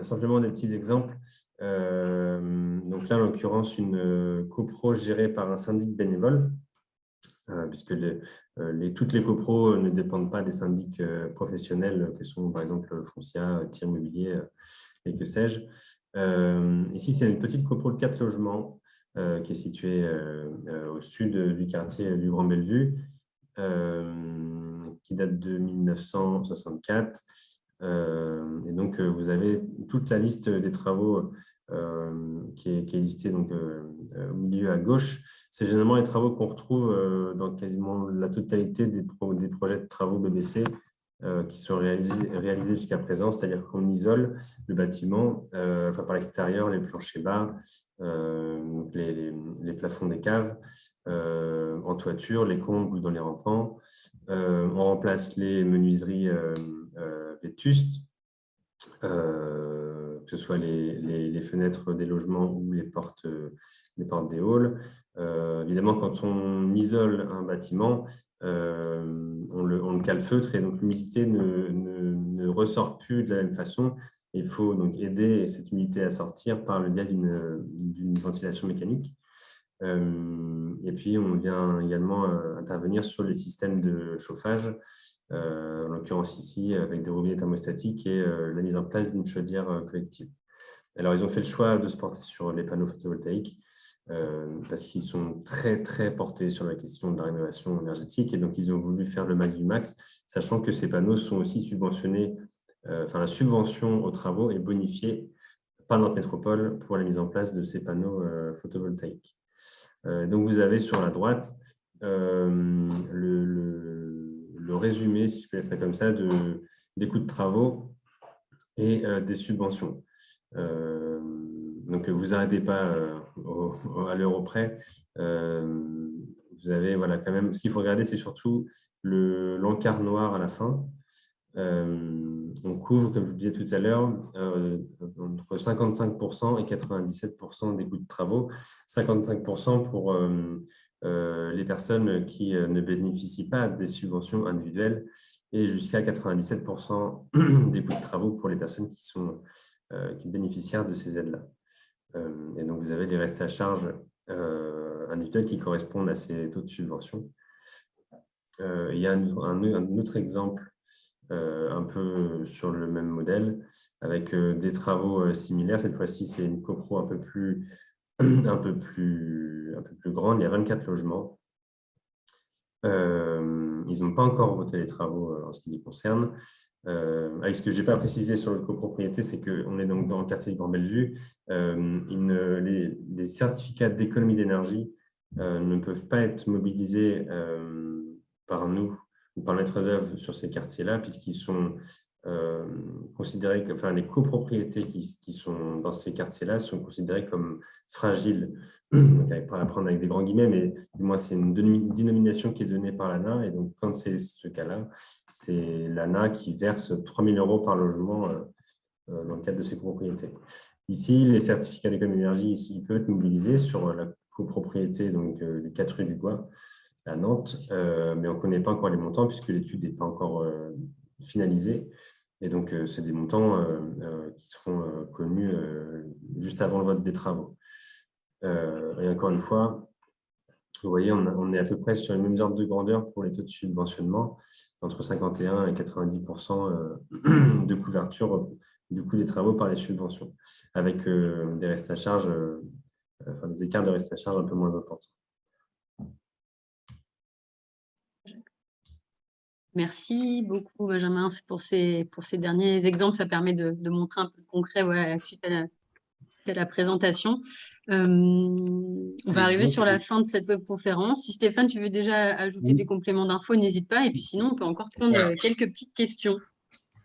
simplement des petits exemples. Donc là, en l'occurrence, une copro gérée par un syndic bénévole, puisque toutes les copros ne dépendent pas des syndics professionnels que sont, par exemple, Foncia, Tir Immobilier et que sais-je. Ici, c'est une petite copro de 4 logements qui est située au sud du quartier du Grand Bellevue, qui date de 1964. Et donc, vous avez toute la liste des travaux qui est listée donc, au milieu à gauche. C'est généralement les travaux qu'on retrouve dans quasiment la totalité des projets de travaux BBC qui sont réalisés jusqu'à présent, c'est-à-dire qu'on isole le bâtiment par l'extérieur, les planchers bas, les plafonds des caves, en toiture, les combles ou dans les rampants. On remplace les menuiseries vétustes, que ce soit les fenêtres des logements ou les portes des halls. Évidemment, quand on isole un bâtiment, on le calfeutre et donc l'humidité ne ressort plus de la même façon. Il faut donc aider cette humidité à sortir par le biais d'une ventilation mécanique. Et puis, on vient également intervenir sur les systèmes de chauffage, en l'occurrence ici avec des robinets thermostatiques et la mise en place d'une chaudière collective. Alors, ils ont fait le choix de se porter sur les panneaux photovoltaïques parce qu'ils sont très, très portés sur la question de la rénovation énergétique et donc ils ont voulu faire le max du max, sachant que ces panneaux sont aussi subventionnés, la subvention aux travaux est bonifiée par notre métropole pour la mise en place de ces panneaux photovoltaïques. Donc, vous avez sur la droite le résumé, si je peux dire ça comme ça, des coûts de travaux et des subventions. Donc, vous n'arrêtez pas à l'euro près. Vous avez quand même, ce qu'il faut regarder, c'est surtout l'encart noir à la fin. On couvre, comme je vous disais tout à l'heure, entre 55% et 97% des coûts de travaux, 55% pour les personnes qui ne bénéficient pas des subventions individuelles et jusqu'à 97% des coûts de travaux pour les personnes qui bénéficient de ces aides-là. Et donc, vous avez les restes à charge individuels qui correspondent à ces taux de subvention. Il y a un autre exemple un peu sur le même modèle, avec des travaux similaires. Cette fois-ci, c'est une copro un peu plus grande. Il y a 24 logements. Ils n'ont pas encore voté les travaux en ce qui les concerne. Avec ce que je n'ai pas précisé sur le copropriété, c'est qu'on est donc dans le quartier du Grand Bellevue. Les certificats d'économie d'énergie ne peuvent pas être mobilisés par nous ou par maître d'œuvre sur ces quartiers-là, puisqu'ils sont considérés, enfin les copropriétés qui sont dans ces quartiers-là sont considérées comme fragiles. Donc, à prendre avec des grands guillemets, mais du moins c'est une dénomination qui est donnée par l'ANA, et donc quand c'est ce cas-là, c'est l'ANA qui verse 3 000 € par logement dans le cadre de ces copropriétés. Ici, les certificats d'économie d'énergie, ils peuvent être mobilisés sur la copropriété, donc les 4 rue du Gois à Nantes, mais on ne connaît pas encore les montants puisque l'étude n'est pas encore finalisée. Et donc, c'est des montants qui seront connus juste avant le vote des travaux. Et encore une fois, vous voyez, on est à peu près sur les mêmes ordres de grandeur pour les taux de subventionnement, entre 51 et 90% de couverture du coût des travaux par les subventions, avec des restes à charge, enfin, des écarts de restes à charge un peu moins importants.
Merci beaucoup, Benjamin, pour ces derniers exemples. Ça permet de montrer un peu de concret, voilà, suite à la présentation. On va arriver sur la fin de cette webconférence. Si Stéphane, tu veux déjà ajouter des compléments d'infos, n'hésite pas. Et puis sinon, on peut encore prendre quelques petites questions.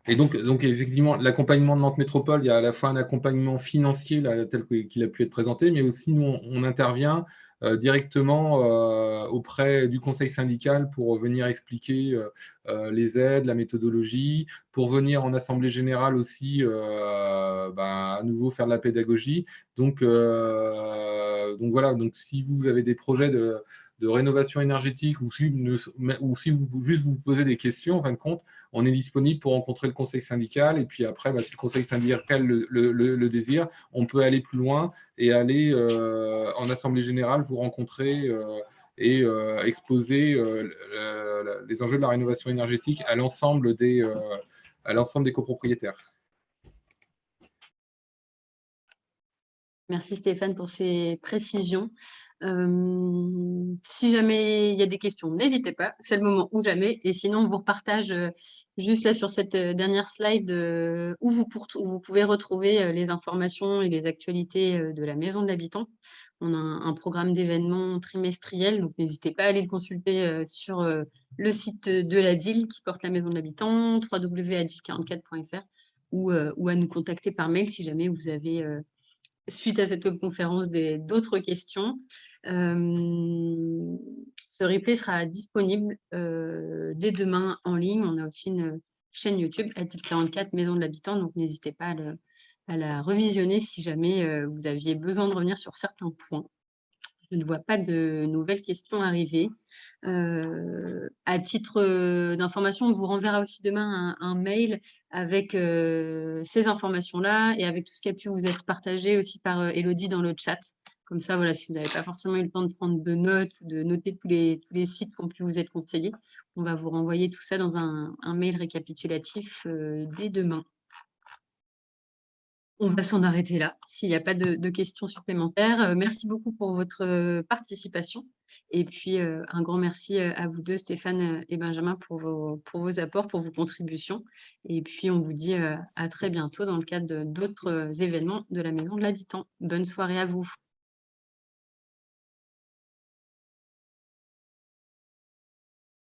Et donc effectivement, l'accompagnement de Nantes Métropole, il y a à la fois un accompagnement financier là, tel qu'il a pu être présenté, mais aussi nous, on intervient directement auprès du conseil syndical pour venir expliquer les aides, la méthodologie, pour venir en assemblée générale aussi à nouveau faire de la pédagogie. Donc voilà, donc si vous avez des projets de rénovation énergétique ou si vous juste vous posez des questions, en fin de compte, on est disponible pour rencontrer le conseil syndical. Et puis après, si le conseil syndical le désire, on peut aller plus loin et aller en assemblée générale vous rencontrer et exposer les enjeux de la rénovation énergétique à l'ensemble des copropriétaires.
Merci Stéphane pour ces précisions. Si jamais il y a des questions, n'hésitez pas, c'est le moment ou jamais. Et sinon, on vous repartage juste là sur cette dernière slide où vous pouvez retrouver les informations et les actualités de la Maison de l'Habitant. On a un programme d'événements trimestriel, donc n'hésitez pas à aller le consulter sur le site de l'ADIL qui porte la Maison de l'Habitant, www.adil44.fr, ou à nous contacter par mail si jamais vous avez suite à cette webconférence d'autres questions. Ce replay sera disponible dès demain en ligne. On a aussi une chaîne YouTube, Adil44 Maison de l'Habitant, donc n'hésitez pas à la revisionner si jamais vous aviez besoin de revenir sur certains points. Je ne vois pas de nouvelles questions arriver. À titre d'information, on vous renverra aussi demain un mail avec ces informations-là et avec tout ce qui a pu vous être partagé aussi par Élodie dans le chat. Comme ça, voilà, si vous n'avez pas forcément eu le temps de prendre de notes ou de noter tous les sites qui ont pu vous être conseillés, on va vous renvoyer tout ça dans un mail récapitulatif dès demain. On va s'en arrêter là, s'il n'y a pas de questions supplémentaires. Merci beaucoup pour votre participation. Et puis, un grand merci à vous deux, Stéphane et Benjamin, pour vos apports, pour vos contributions. Et puis, on vous dit à très bientôt dans le cadre d'autres événements de la Maison de l'Habitant. Bonne soirée à vous.